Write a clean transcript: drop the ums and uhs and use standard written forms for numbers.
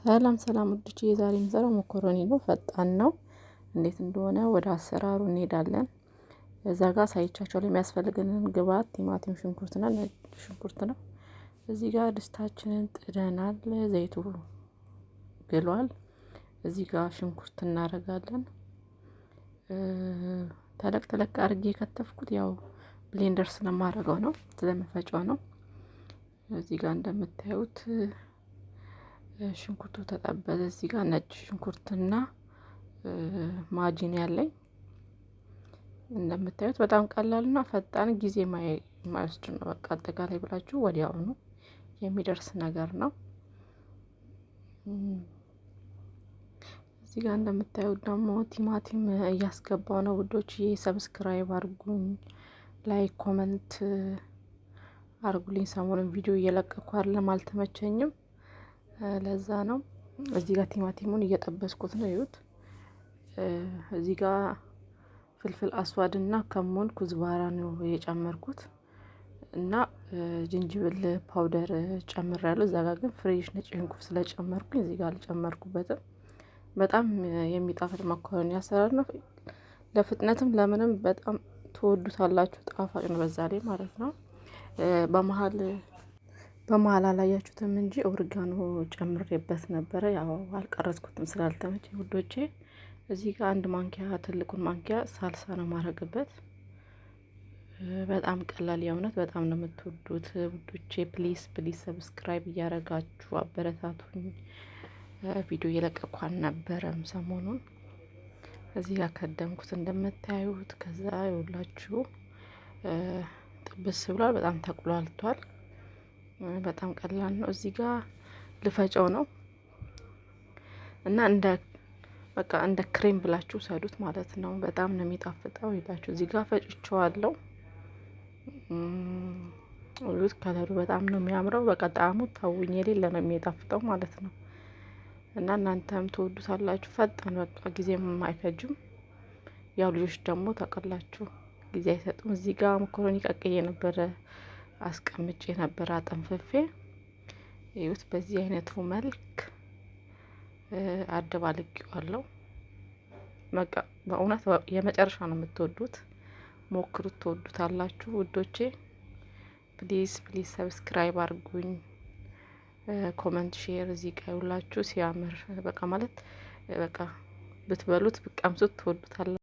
ሰላም ሰላም ውዶቼ፣ የዛሬ የምሰራው መኮረኒ ነው። ፈጣን ነው። እንዴት እንደሆነ ወደ አሰራሩ እንሄዳለን። እዛ ጋር ሳይቻቸው የሚያስፈልገንን ግብአት ቲማቲም፣ ሽንኩርትና ነጭ ሽንኩርት ነው። እዚህ ጋር ድስታችንን ጥደናል። ዘይቱ ግሏል። እዚህ ጋር ሽንኩርት እናደርጋለን። ተለቅ ተለቅ አድርጌ የከተፍኩት ያው ብሌንደር ስለማደርገው ነው፣ ስለምፈጨው ነው። እዚህ ጋር እንደምታዩት ሽንኩርቱ ተጠበሰ። እዚህ ጋር ነጭ ሽንኩርትና ማጂን ያለኝ። እንደምታዩት በጣም ቀላልና ፈጣን ጊዜ የማይወስድ ነው። በቃ አጠቃላይ ብላችሁ ወዲያውኑ የሚደርስ ነገር ነው። እዚህ ጋር እንደምታዩት ደግሞ ቲማቲም እያስገባው ነው ውዶች። ሰብስክራይብ አርጉኝ፣ ላይክ ኮመንት አርጉልኝ። ሰሞኑን ቪዲዮ እየለቀኩ አይደለም፣ አልተመቸኝም። ለዛ ነው። እዚህ ጋር ቲማቲሙን እየጠበስኩት ነው። ይዩት። እዚህ ጋር ፍልፍል አስዋድና ከሞን ኩዝባራ ነው የጨመርኩት እና ጅንጅብል ፓውደር ጨምሬያለሁ። እዛ ጋር ግን ፍሬሽ ነጭ ሽንኩርት ስለጨመርኩኝ እዚህ ጋር አልጨመርኩበትም። በጣም የሚጣፍጥ መኮረኒ አሰራር ነው። ለፍጥነትም ለምንም በጣም ትወዱታላችሁ። ጣፋጭ ነው በዛ ላይ ማለት ነው። በመሀል አላያችሁትም እንጂ ኦርጋኖ ጨምሬበት ነበረ። ያው አልቀረጽኩትም ስላልተመቸኝ ውዶቼ። እዚህ ጋር አንድ ማንኪያ፣ ትልቁን ማንኪያ ሳልሳ ነው ማረግበት። በጣም ቀላል፣ የእውነት በጣም ነው የምትወዱት ውዶቼ። ፕሊስ ፕሊስ ሰብስክራይብ እያረጋችሁ አበረታቱኝ። ቪዲዮ እየለቀኩ አልነበረም ሰሞኑን። እዚህ ጋር ከደምኩት እንደምታዩት። ከዛ ይውላችሁ ጥብስ ብሏል። በጣም ተቁላልቷል። በጣም ቀላል ነው። እዚህ ጋር ልፈጨው ነው እና እንደ ክሬም ብላችሁ ሰዱት ማለት ነው። በጣም ነው የሚጣፍጠው። ይላችሁ እዚህ ጋር ፈጭቼዋለሁ። ሩት ከለሩ በጣም ነው የሚያምረው። በቃ ጣዕሙ ታውኝ የሌለ ነው የሚጣፍጠው ማለት ነው። እና እናንተም ትወዱታላችሁ። ፈጣን በቃ ጊዜም አይፈጅም። ያው ልጆች ደግሞ ታውቃላችሁ ጊዜ አይሰጡም። እዚህ ጋር መኮረኒ ቀቅዬ ነበረ አስቀምጬ ነበረ አጠንፍፌ። ይዩት በዚህ አይነቱ መልክ አደባልቄዋለሁ። በቃ በእውነት የመጨረሻ ነው የምትወዱት። ሞክሩት፣ ትወዱታላችሁ ውዶቼ። ፕሊዝ ፕሊዝ ሰብስክራይብ አድርጉኝ፣ ኮመንት ሼር። እዚህ ጋር ይውላችሁ ሲያምር በቃ ማለት በቃ ብትበሉት ብቀምሱት ትወዱታላችሁ።